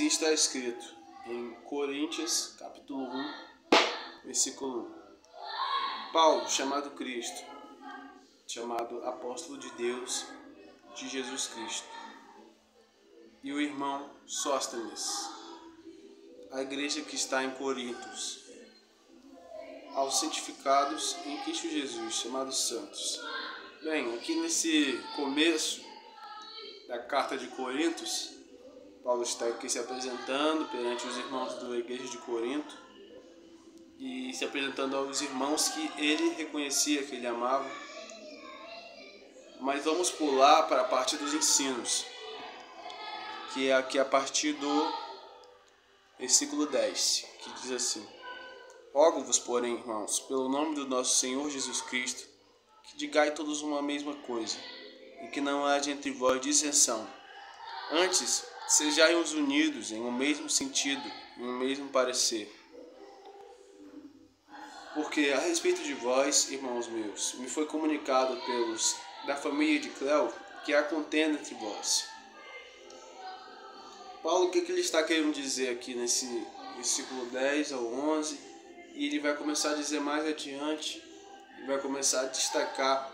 está escrito em Coríntios, capítulo 1, versículo 1. Paulo, chamado Cristo, chamado apóstolo de Deus, de Jesus Cristo, e o irmão Sóstenes, a igreja que está em Corintos, aos santificados em Cristo Jesus, chamados santos. Bem, aqui nesse começo da carta de Corintos, Paulo está aqui se apresentando perante os irmãos da igreja de Corinto e se apresentando aos irmãos que ele reconhecia, que ele amava. Mas vamos pular para a parte dos ensinos, que é aqui a partir do versículo 10, que diz assim: Rogo-vos, porém, irmãos, pelo nome do nosso Senhor Jesus Cristo, que digai todos uma mesma coisa, e que não haja entre vós dissensão. Antes, sejais unidos em um mesmo sentido, em um mesmo parecer. Porque a respeito de vós, irmãos meus, me foi comunicado pelos da família de Cleo que há contenda entre vós. Paulo, o que ele está querendo dizer aqui nesse versículo 10 ao 11, e ele vai começar a dizer mais adiante, ele vai começar a destacar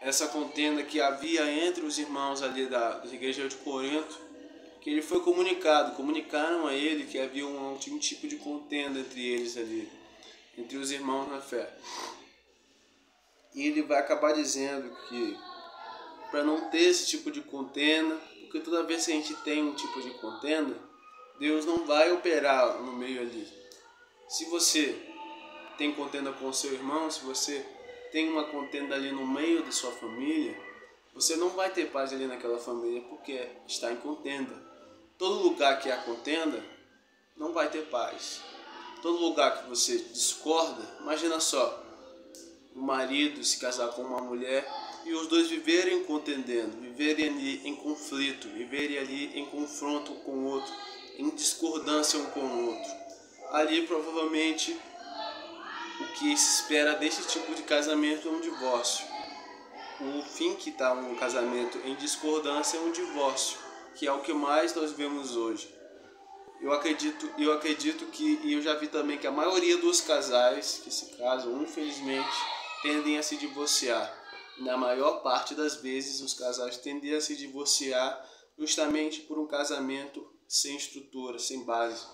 essa contenda que havia entre os irmãos ali da igreja de Corinto, que ele foi comunicaram a ele que havia um tipo de contenda entre eles ali, entre os irmãos na fé. E ele vai acabar dizendo que para não ter esse tipo de contenda, porque toda vez que a gente tem um tipo de contenda, Deus não vai operar no meio ali. Se você tem contenda com o seu irmão, se você tem uma contenda ali no meio da sua família, você não vai ter paz ali naquela família porque está em contenda. Todo lugar que há contenda, não vai ter paz. Todo lugar que você discorda, imagina só, o marido se casar com uma mulher e os dois viverem contendendo, viverem ali em conflito, viverem ali em confronto com o outro, em discordância um com o outro. Ali provavelmente o que se espera desse tipo de casamento é um divórcio. O fim que está um casamento em discordância é um divórcio, que é o que mais nós vemos hoje. Eu acredito que, e eu já vi também que a maioria dos casais que se casam, infelizmente, tendem a se divorciar. Na maior parte das vezes, os casais tendem a se divorciar justamente por um casamento sem estrutura, sem base.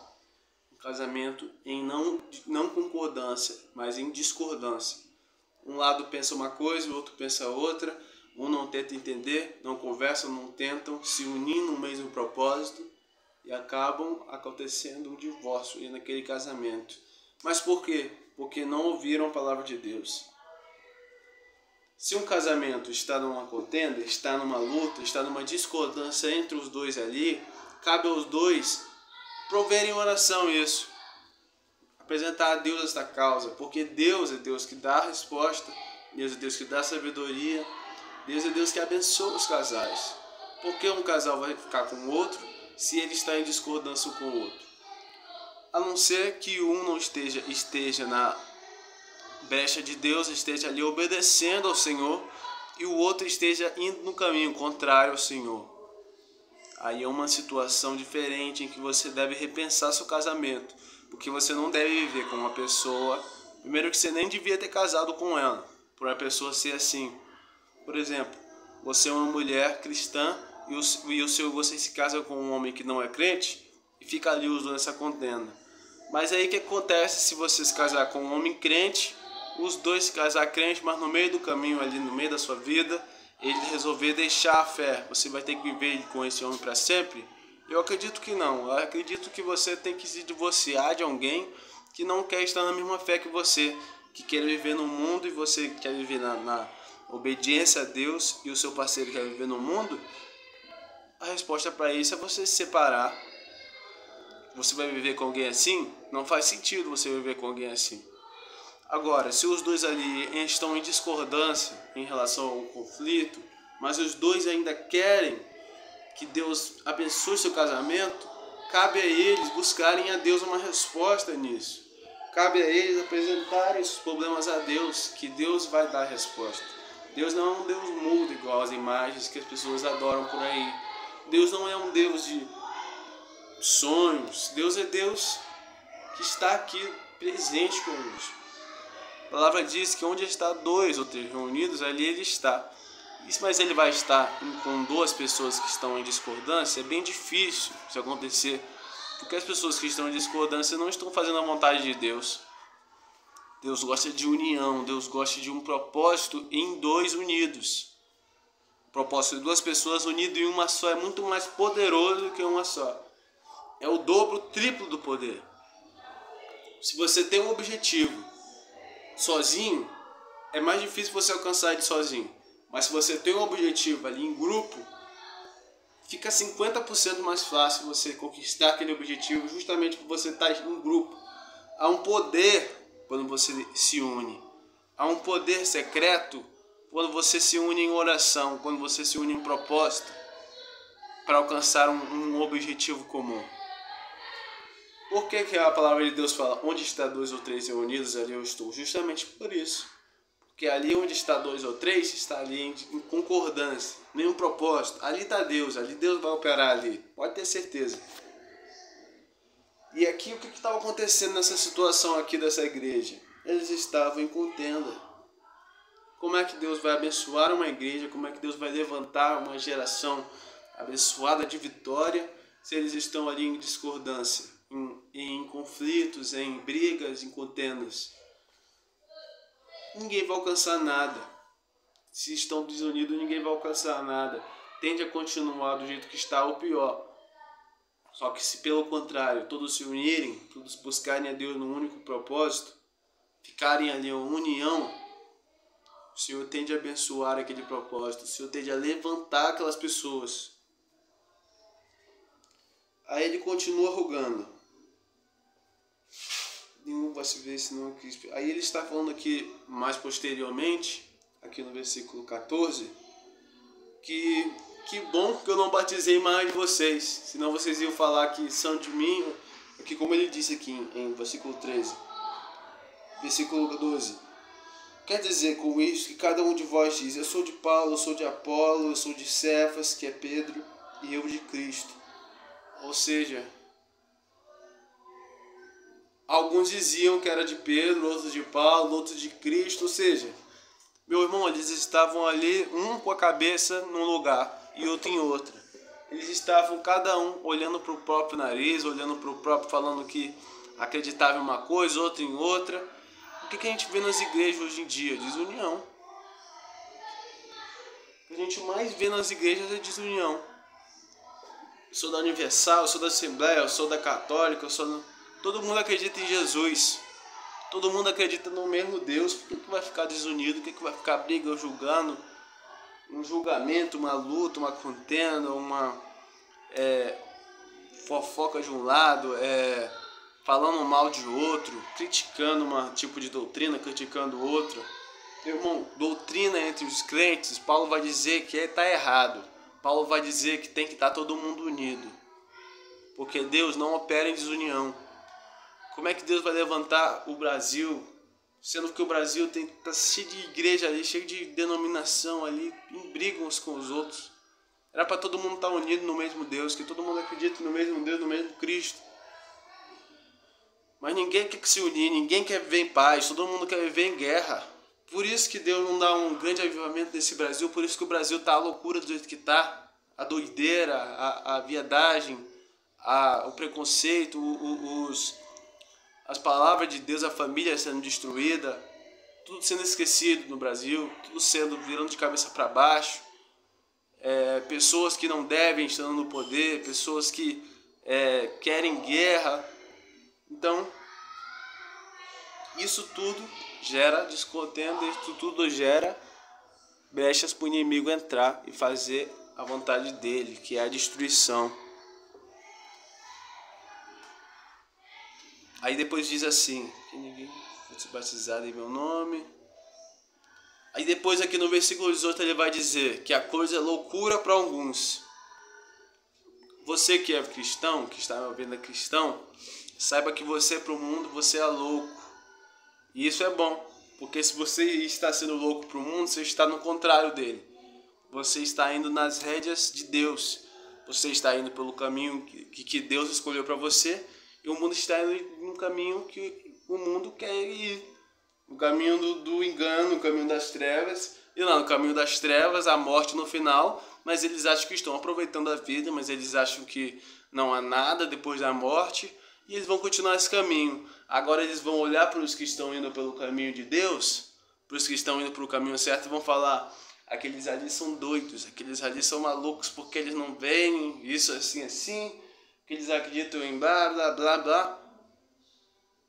Um casamento em não concordância, mas em discordância. Um lado pensa uma coisa, o outro pensa outra. Um não tenta entender, não conversam, não tentam se unir no mesmo propósito e acabam acontecendo um divórcio naquele casamento. Mas por quê? Porque não ouviram a palavra de Deus. Se um casamento está numa contenda, está numa luta, está numa discordância entre os dois ali, cabe aos dois proverem oração isso. Apresentar a Deus esta causa, porque Deus é Deus que dá a resposta, Deus é Deus que dá sabedoria, Deus é Deus que abençoa os casais. Por que um casal vai ficar com o outro se ele está em discordância com o outro? A não ser que um não esteja na brecha de Deus, esteja ali obedecendo ao Senhor e o outro esteja indo no caminho contrário ao Senhor. Aí é uma situação diferente em que você deve repensar seu casamento, porque você não deve viver com uma pessoa, primeiro que você nem devia ter casado com ela, por uma pessoa ser assim. Por exemplo, você é uma mulher cristã e você se casa com um homem que não é crente e fica ali os dois nessa contenda. Mas aí o que acontece se você se casar com um homem crente, os dois se casar crente, mas no meio do caminho ali, no meio da sua vida, ele resolver deixar a fé, você vai ter que viver com esse homem para sempre? Eu acredito que não. Eu acredito que você tem que se divorciar de alguém que não quer estar na mesma fé que você, que quer viver no mundo e você quer viver na obediência a Deus e o seu parceiro quer viver no mundo. A resposta para isso é você se separar. Você vai viver com alguém assim? Não faz sentido você viver com alguém assim. Agora, se os dois ali estão em discordância em relação ao conflito, mas os dois ainda querem que Deus abençoe seu casamento, cabe a eles buscarem a Deus uma resposta nisso. Cabe a eles apresentarem os problemas a Deus, que Deus vai dar a resposta. Deus não é um Deus mudo igual às imagens que as pessoas adoram por aí. Deus não é um Deus de sonhos. Deus é Deus que está aqui presente conosco. A palavra diz que onde está 2 ou 3 reunidos, ali Ele está. Mas Ele vai estar com 2 pessoas que estão em discordância? É bem difícil isso acontecer, porque as pessoas que estão em discordância não estão fazendo a vontade de Deus. Deus gosta de união, Deus gosta de um propósito em 2 unidos. O propósito de 2 pessoas unidas em uma só é muito mais poderoso do que uma só. É o dobro, o triplo do poder. Se você tem um objetivo sozinho, é mais difícil você alcançar ele sozinho. Mas se você tem um objetivo ali em grupo, fica 50% mais fácil você conquistar aquele objetivo, justamente por você estar em grupo. Há um poder quando você se une. Há um poder secreto quando você se une em oração, quando você se une em propósito para alcançar um objetivo comum. Por que a palavra de Deus fala, onde está 2 ou 3 reunidos, ali eu estou? Justamente por isso. Porque ali onde está 2 ou 3, está ali em concordância, nenhum propósito. Ali está Deus, ali Deus vai operar ali, pode ter certeza. E aqui o que estava acontecendo nessa situação aqui dessa igreja? Eles estavam em contenda. Como é que Deus vai abençoar uma igreja? Como é que Deus vai levantar uma geração abençoada de vitória se eles estão ali em discordância, em conflitos, em brigas, em contendas? Ninguém vai alcançar nada. Se estão desunidos, ninguém vai alcançar nada. Tende a continuar do jeito que está ou pior. Só que se pelo contrário, todos se unirem, todos buscarem a Deus num único propósito, ficarem ali em união, o Senhor tende a abençoar aquele propósito, o Senhor tende a levantar aquelas pessoas. Aí ele continua rogando. Nenhum vai se ver senão Cristo. Aí ele está falando aqui mais posteriormente, aqui no versículo 14, que bom que eu não batizei mais de vocês, senão vocês iam falar que são de mim, aqui como ele disse aqui em versículo 13, versículo 12. Quer dizer com isso que cada um de vós diz, eu sou de Paulo, eu sou de Apolo, eu sou de Cefas, que é Pedro, e eu de Cristo. Ou seja, alguns diziam que era de Pedro, outros de Paulo, outros de Cristo. Ou seja, meu irmão, eles estavam ali, um com a cabeça num lugar e outro em outra. Eles estavam cada um olhando para o próprio nariz, olhando para o próprio, falando que acreditava em uma coisa, outro em outra. O que a gente vê nas igrejas hoje em dia? Desunião. O que a gente mais vê nas igrejas é desunião. Eu sou da Universal, eu sou da Assembleia, eu sou da Católica, todo mundo acredita em Jesus. Todo mundo acredita no mesmo Deus. Por que vai ficar desunido? Por que vai ficar briga, julgando? Um julgamento, uma luta, uma contenda, uma fofoca de um lado, falando mal de outro, criticando um tipo de doutrina, criticando outro. Meu irmão, doutrina entre os crentes, Paulo vai dizer que está errado. Paulo vai dizer que tem que estar todo mundo unido. Porque Deus não opera em desunião. Como é que Deus vai levantar o Brasil, sendo que o Brasil está cheio de igreja ali, cheio de denominação ali, em briga uns com os outros? Era para todo mundo estar unido no mesmo Deus, que todo mundo acredita no mesmo Deus, no mesmo Cristo. Mas ninguém quer se unir, ninguém quer viver em paz, todo mundo quer viver em guerra. Por isso que Deus não dá um grande avivamento nesse Brasil, por isso que o Brasil está à loucura do jeito que está, a doideira, a viadagem, o preconceito, as palavras de Deus, a família sendo destruída, tudo sendo esquecido no Brasil, tudo sendo virando de cabeça para baixo, pessoas que não devem estando no poder, pessoas que querem guerra. Então, isso tudo gera descontento, isso tudo gera brechas para o inimigo entrar e fazer a vontade dele, que é a destruição. Aí depois diz assim, que ninguém vai se batizar em meu nome. Aí depois aqui no versículo 18 ele vai dizer que a coisa é loucura para alguns. Você que é cristão, que está me ouvindo é cristão, saiba que você para o mundo, você é louco. E isso é bom, porque se você está sendo louco para o mundo, você está no contrário dele. Você está indo nas rédeas de Deus. Você está indo pelo caminho que Deus escolheu para você, e o mundo está indo no caminho que o mundo quer ir. No caminho do engano, no caminho das trevas. E lá no caminho das trevas, a morte no final. Mas eles acham que estão aproveitando a vida, mas eles acham que não há nada depois da morte. E eles vão continuar esse caminho. Agora eles vão olhar para os que estão indo pelo caminho de Deus, para os que estão indo para o caminho certo, e vão falar: aqueles ali são doidos, aqueles ali são malucos, porque eles não veem isso assim, assim, que eles acreditam em blá, blá, blá, blá.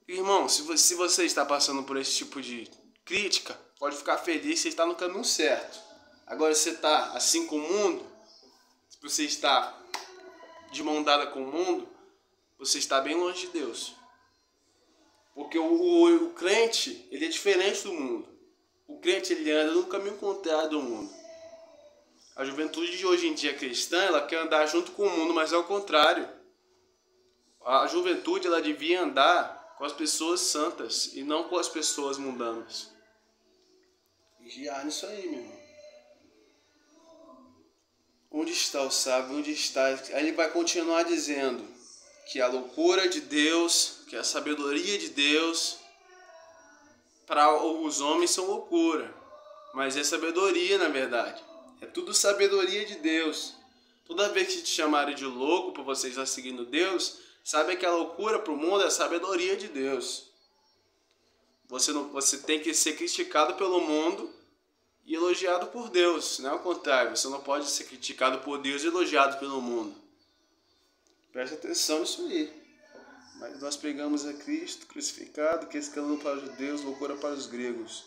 Irmão, se você está passando por esse tipo de crítica, pode ficar feliz, você está no caminho certo. Agora, se você está assim com o mundo, se você está de mão dada com o mundo, você está bem longe de Deus. Porque o crente, ele é diferente do mundo. O crente, ele anda no caminho contrário do mundo. A juventude de hoje em dia cristã, ela quer andar junto com o mundo, mas é o contrário. A juventude, ela devia andar com as pessoas santas e não com as pessoas mundanas. Vigiar nisso aí, meu irmão. Onde está o sábio? Onde está? Aí ele vai continuar dizendo que a loucura de Deus, que a sabedoria de Deus, para os homens são loucura. Mas é sabedoria, na verdade. É tudo sabedoria de Deus. Toda vez que te chamarem de louco por você estar seguindo Deus, sabe que a loucura para o mundo é a sabedoria de Deus. Você tem que ser criticado pelo mundo e elogiado por Deus. Não é o contrário. Você não pode ser criticado por Deus e elogiado pelo mundo. Preste atenção nisso aí. Mas nós pregamos a Cristo crucificado, que é escândalo para os judeus, loucura para os gregos.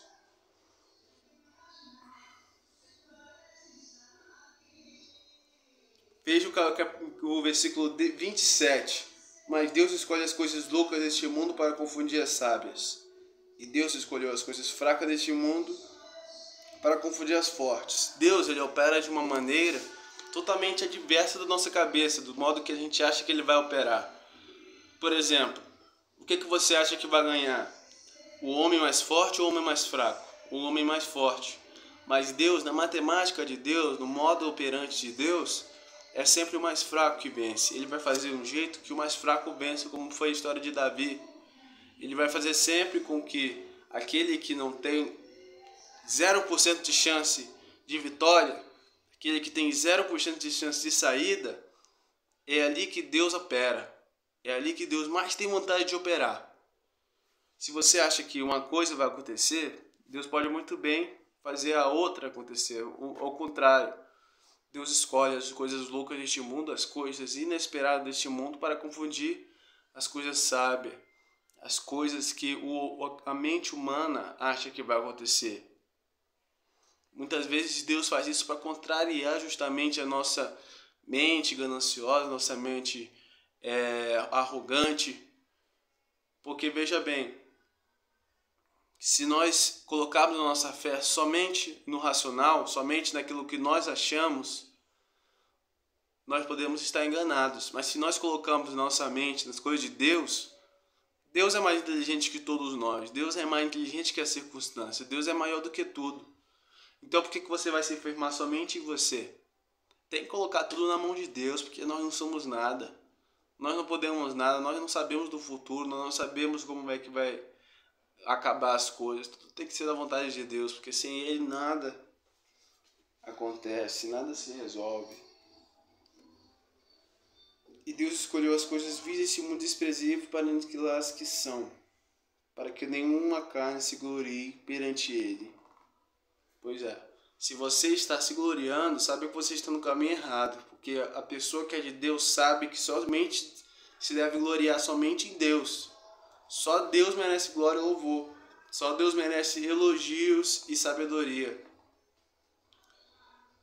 Veja o versículo 27. Mas Deus escolhe as coisas loucas deste mundo para confundir as sábias. E Deus escolheu as coisas fracas deste mundo para confundir as fortes. Deus, ele opera de uma maneira totalmente adversa da nossa cabeça, do modo que a gente acha que ele vai operar. Por exemplo, o que você acha que vai ganhar? O homem mais forte ou o homem mais fraco? O homem mais forte. Mas Deus, na matemática de Deus, no modo operante de Deus, é sempre o mais fraco que vence. Ele vai fazer um jeito que o mais fraco vence, como foi a história de Davi. Ele vai fazer sempre com que aquele que não tem 0% de chance de vitória, aquele que tem 0% de chance de saída, é ali que Deus opera. É ali que Deus mais tem vontade de operar. Se você acha que uma coisa vai acontecer, Deus pode muito bem fazer a outra acontecer. Ao contrário, Deus escolhe as coisas loucas deste mundo, as coisas inesperadas deste mundo, para confundir as coisas sábias, as coisas que a mente humana acha que vai acontecer. Muitas vezes Deus faz isso para contrariar justamente a nossa mente gananciosa, nossa mente arrogante. Porque veja bem, se nós colocarmos a nossa fé somente no racional, somente naquilo que nós achamos, nós podemos estar enganados. Mas se nós colocamos nossa mente nas coisas de Deus, Deus é mais inteligente que todos nós. Deus é mais inteligente que a circunstância. Deus é maior do que tudo. Então por que você vai se firmar somente em você? Tem que colocar tudo na mão de Deus, porque nós não somos nada. Nós não podemos nada, nós não sabemos do futuro, nós não sabemos como é que vai acabar as coisas. Tudo tem que ser da vontade de Deus, porque sem Ele nada acontece, nada se resolve. E Deus escolheu as coisas vis desse mundo desprezível para aniquilar as que são, para que nenhuma carne se glorie perante Ele. Pois é, se você está se gloriando, sabe que você está no caminho errado, porque a pessoa que é de Deus sabe que somente se deve gloriar somente em Deus. Só Deus merece glória e louvor. Só Deus merece elogios e sabedoria.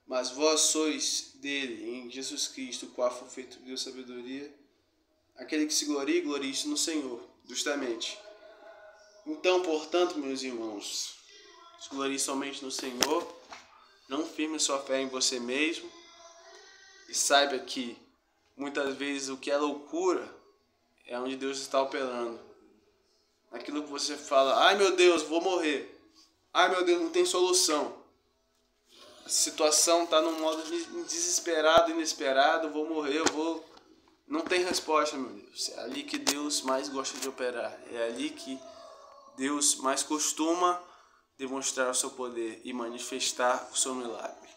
Mas vós sois dele, em Jesus Cristo, o qual foi feito de Deus sabedoria. Aquele que se glorie, glorie-se no Senhor, justamente. Então, portanto, meus irmãos, se glorie somente no Senhor, não firme sua fé em você mesmo, e saiba que muitas vezes o que é loucura é onde Deus está operando. Aquilo que você fala: ai meu Deus, vou morrer. Ai meu Deus, não tem solução. a situação está num modo desesperado, inesperado, vou morrer, eu vou... Não tem resposta, meu Deus. É ali que Deus mais gosta de operar. É ali que Deus mais costuma demonstrar o seu poder e manifestar o seu milagre.